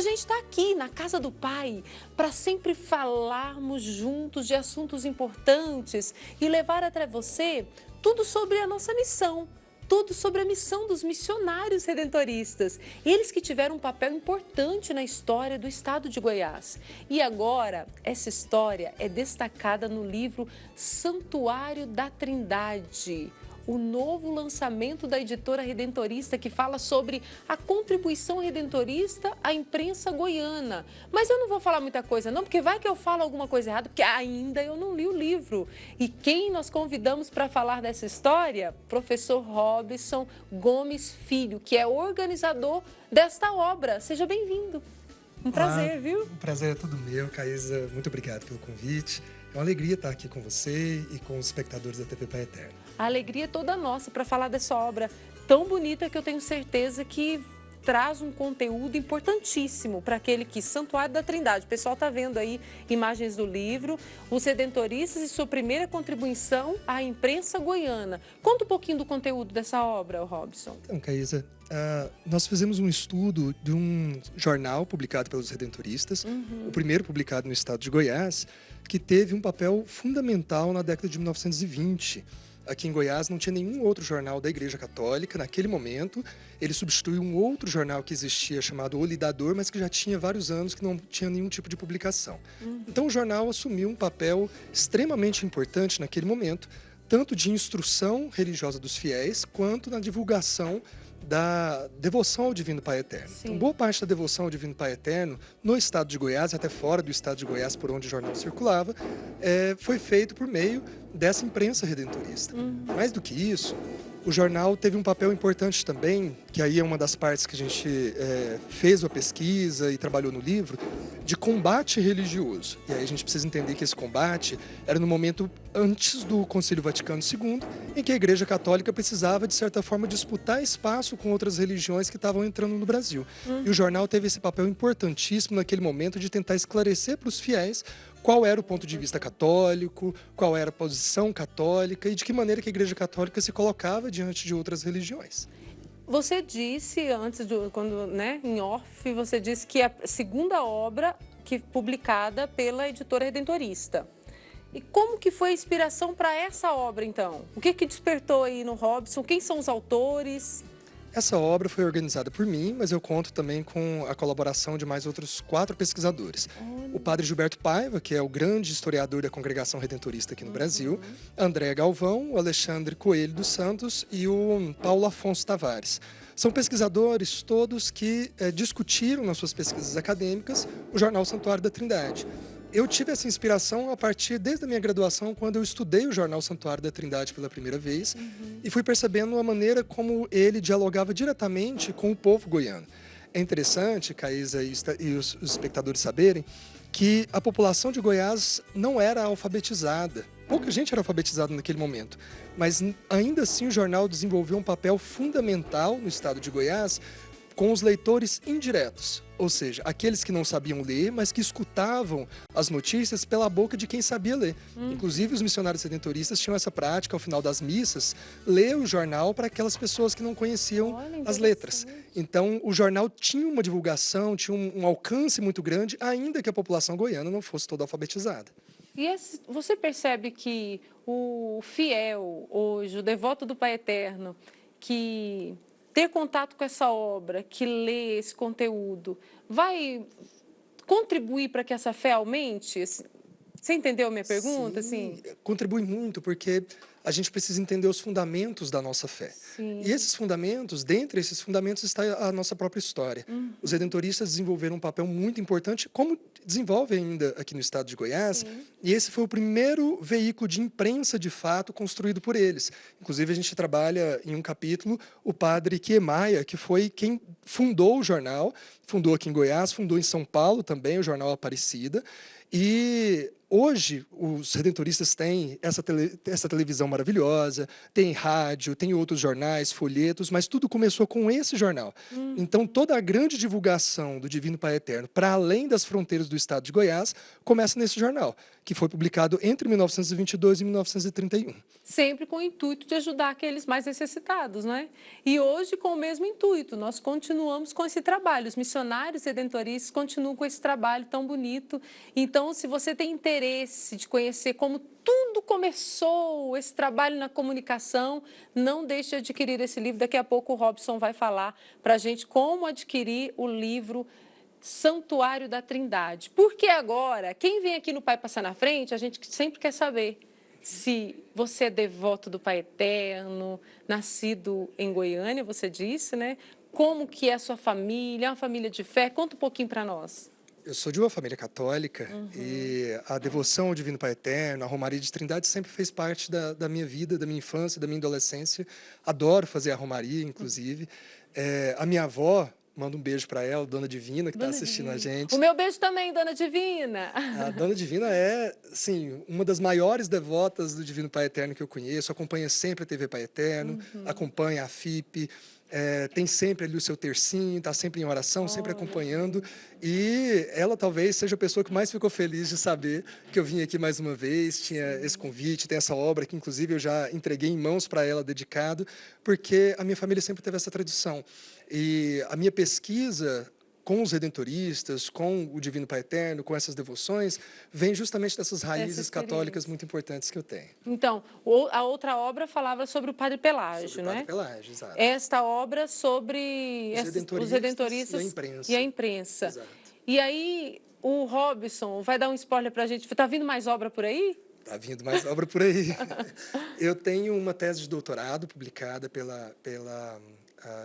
gente está aqui na casa do Pai para sempre falarmos juntos de assuntos importantes e levar até você tudo sobre a nossa missão. Tudo sobre a missão dos missionários redentoristas, eles que tiveram um papel importante na história do estado de Goiás. E agora, essa história é destacada no livro Santuário da Trindade, o novo lançamento da editora redentorista que fala sobre a contribuição redentorista à imprensa goiana. Mas eu não vou falar muita coisa não, porque vai que eu falo alguma coisa errada, porque ainda eu não li o livro. E quem nós convidamos para falar dessa história? Professor Robson Gomes Filho, que é organizador desta obra. Seja bem-vindo. Um prazer, viu? O prazer é todo meu, Caísa. Muito obrigado pelo convite. É uma alegria estar aqui com você e com os espectadores da TV Pai Eterno. A alegria é toda nossa para falar dessa obra tão bonita que eu tenho certeza que traz um conteúdo importantíssimo para aquele que Santuário da Trindade. O pessoal está vendo aí imagens do livro, os redentoristas e sua primeira contribuição à imprensa goiana. Conta um pouquinho do conteúdo dessa obra, Robson. Então, Caísa, nós fizemos um estudo de um jornal publicado pelos redentoristas, o primeiro publicado no estado de Goiás, que teve um papel fundamental na década de 1920. Aqui em Goiás não tinha nenhum outro jornal da Igreja Católica. Naquele momento, ele substituiu um outro jornal que existia chamado O Lidador, mas que já tinha vários anos que não tinha nenhum tipo de publicação. Então o jornal assumiu um papel extremamente importante naquele momento, tanto de instrução religiosa dos fiéis, quanto na divulgação da devoção ao Divino Pai Eterno. Então, boa parte da devoção ao Divino Pai Eterno, no estado de Goiás, e até fora do estado de Goiás, por onde o jornal circulava, foi feito por meio dessa imprensa redentorista. Mais do que isso, o jornal teve um papel importante também, que aí é uma das partes que a gente fez a pesquisa e trabalhou no livro, de combate religioso. E aí a gente precisa entender que esse combate era no momento antes do Concílio Vaticano II, em que a Igreja Católica precisava, de certa forma, disputar espaço com outras religiões que estavam entrando no Brasil. E o jornal teve esse papel importantíssimo naquele momento de tentar esclarecer para os fiéis qual era o ponto de vista católico, qual era a posição católica e de que maneira que a Igreja Católica se colocava diante de outras religiões. Você disse, em off, você disse que é a segunda obra publicada pela editora redentorista. E como que foi a inspiração para essa obra, então? O que despertou aí no Robson? Quem são os autores? Essa obra foi organizada por mim, mas eu conto também com a colaboração de mais outros 4 pesquisadores. O padre Gilberto Paiva, que é o grande historiador da Congregação Redentorista aqui no Brasil, André Galvão, o Alexandre Coelho dos Santos e o Paulo Afonso Tavares. São pesquisadores todos que discutiram nas suas pesquisas acadêmicas o jornal Santuário da Trindade. Eu tive essa inspiração a partir, desde a minha graduação, quando eu estudei o jornal Santuário da Trindade pela primeira vez, e fui percebendo a maneira como ele dialogava diretamente com o povo goiano. É interessante, Caísa e os espectadores saberem, que a população de Goiás não era alfabetizada. Pouca gente era alfabetizada naquele momento, mas ainda assim o jornal desenvolveu um papel fundamental no estado de Goiás com os leitores indiretos, ou seja, aqueles que não sabiam ler, mas que escutavam as notícias pela boca de quem sabia ler. Inclusive, os missionários redentoristas tinham essa prática, ao final das missas, ler o jornal para aquelas pessoas que não conheciam as letras. Então, o jornal tinha uma divulgação, tinha um alcance muito grande, ainda que a população goiana não fosse toda alfabetizada. E você percebe que o fiel, hoje, o devoto do Pai Eterno, que ter contato com essa obra, que lê esse conteúdo, vai contribuir para que essa fé aumente? Você entendeu a minha pergunta? Sim, contribui muito, porque a gente precisa entender os fundamentos da nossa fé. E esses fundamentos, dentre esses fundamentos, está a nossa própria história. Os redentoristas desenvolveram um papel muito importante, como desenvolve ainda aqui no estado de Goiás, e esse foi o primeiro veículo de imprensa, de fato, construído por eles. Inclusive, a gente trabalha em um capítulo o padre Kiemeyer, que foi quem fundou o jornal, fundou aqui em Goiás, fundou em São Paulo também o jornal Aparecida, e Hoje, os redentoristas têm essa televisão maravilhosa, tem rádio, tem outros jornais, folhetos, mas tudo começou com esse jornal. Então, toda a grande divulgação do Divino Pai Eterno, para além das fronteiras do estado de Goiás, começa nesse jornal, que foi publicado entre 1922 e 1931. Sempre com o intuito de ajudar aqueles mais necessitados, né? E hoje, com o mesmo intuito, nós continuamos com esse trabalho. Os missionários redentoristas continuam com esse trabalho tão bonito. Então, se você tem interesse de conhecer como tudo começou, esse trabalho na comunicação, não deixe de adquirir esse livro. Daqui a pouco o Robson vai falar para a gente como adquirir o livro Santuário da Trindade. Porque agora, quem vem aqui no Pai Passar na Frente, a gente sempre quer saber se você é devoto do Pai Eterno, nascido em Goiânia, você disse, né? Como que é a sua família, é uma família de fé? Conta um pouquinho para nós. Eu sou de uma família católica e a devoção ao Divino Pai Eterno, a Romaria de Trindade sempre fez parte da minha vida, da minha infância, da minha adolescência. Adoro fazer a Romaria, inclusive. A minha avó, manda um beijo para ela, Dona Divina, que está assistindo a gente. O meu beijo também, Dona Divina. A Dona Divina é, sim, uma das maiores devotas do Divino Pai Eterno que eu conheço. Acompanha sempre a TV Pai Eterno, acompanha a FIP. Tem sempre ali o seu tercinho, está sempre em oração, sempre acompanhando. E ela talvez seja a pessoa que mais ficou feliz de saber que eu vim aqui mais uma vez, tinha esse convite, tem essa obra que inclusive eu já entreguei em mãos para ela, dedicado, porque a minha família sempre teve essa tradição. E a minha pesquisa com os redentoristas, com o Divino Pai Eterno, com essas devoções, vem justamente dessas raízes católicas muito importantes que eu tenho. Então, a outra obra falava sobre o Padre Pelágio, né? Padre Pelágio, exato. Esta obra sobre os redentoristas e a imprensa. Exato. E aí, o Robson vai dar um spoiler para a gente. Está vindo mais obra por aí? Está vindo mais obra por aí. Eu tenho uma tese de doutorado publicada pela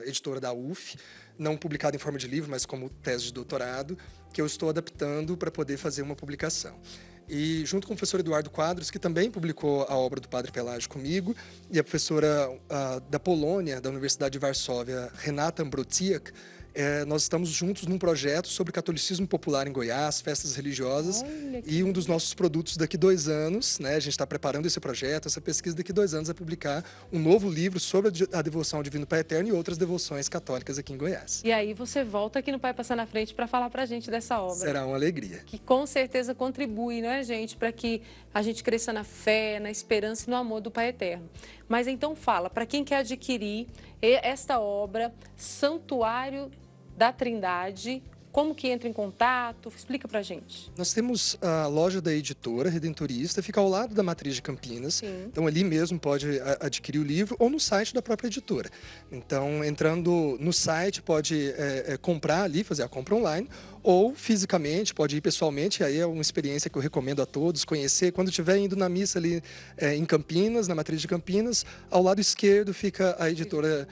editora da UF, não publicada em forma de livro, mas como tese de doutorado, que eu estou adaptando para poder fazer uma publicação. E junto com o professor Eduardo Quadros, que também publicou a obra do Padre Pelágio comigo, e a professora da Polônia, da Universidade de Varsóvia, Renata Ambrotiak, nós estamos juntos num projeto sobre catolicismo popular em Goiás, festas religiosas, e um dos nossos produtos daqui 2 anos, né, a gente está preparando esse projeto, essa pesquisa daqui 2 anos, é publicar um novo livro sobre a devoção ao Divino Pai Eterno e outras devoções católicas aqui em Goiás. E aí você volta aqui no Pai Passar na Frente para falar para a gente dessa obra. Será uma alegria. Que com certeza contribui, né, gente, para que a gente cresça na fé, na esperança e no amor do Pai Eterno. Mas então fala, para quem quer adquirir esta obra, Santuário da Trindade, como que entra em contato? Explica pra gente. Nós temos a loja da editora Redentorista, fica ao lado da Matriz de Campinas. Sim. Então ali mesmo pode adquirir o livro ou no site da própria editora. Então entrando no site pode comprar ali, fazer a compra online, ou fisicamente, pode ir pessoalmente, aí é uma experiência que eu recomendo a todos conhecer. Quando estiver indo na missa ali em Campinas, na Matriz de Campinas, ao lado esquerdo fica a editora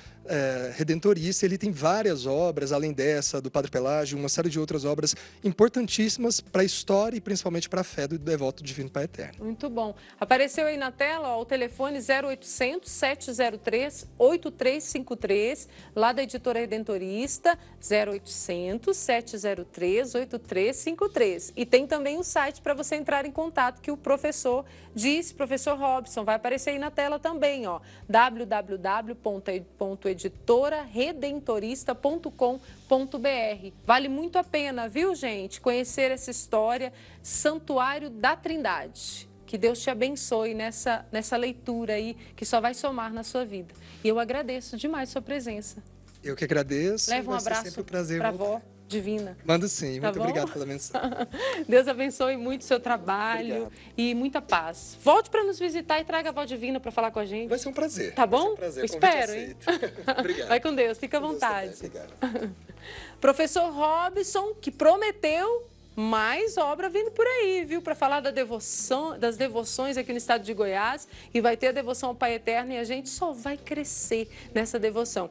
Redentorista. Ele tem várias obras, além dessa, do Padre Pelágio, uma série de outras obras importantíssimas para a história e principalmente para a fé do devoto do Divino Pai Eterno. Muito bom. Apareceu aí na tela ó, o telefone 0800 703 8353, lá da editora Redentorista, 0800 703 8353. E tem também um site para você entrar em contato que o professor disse, professor Robson, vai aparecer aí na tela também, ó, www.editoraredentorista.com.br. Vale muito a pena, viu, gente, conhecer essa história, Santuário da Trindade. Que Deus te abençoe nessa leitura aí, que só vai somar na sua vida. E eu agradeço demais a sua presença. Eu que agradeço. Leva um abraço para a avó Divina. Mando sim. Muito obrigado pela mensagem. Deus abençoe muito o seu trabalho e muita paz. Volte para nos visitar e traga a avó Divina para falar com a gente. Vai ser um prazer. Tá bom? Vai ser um prazer. Espero, hein? Obrigado. Vai com Deus. Fica à vontade. Obrigado. Professor Robson, que prometeu mais obra vindo por aí, viu? Para falar das devoções aqui no estado de Goiás. E vai ter a devoção ao Pai Eterno e a gente só vai crescer nessa devoção.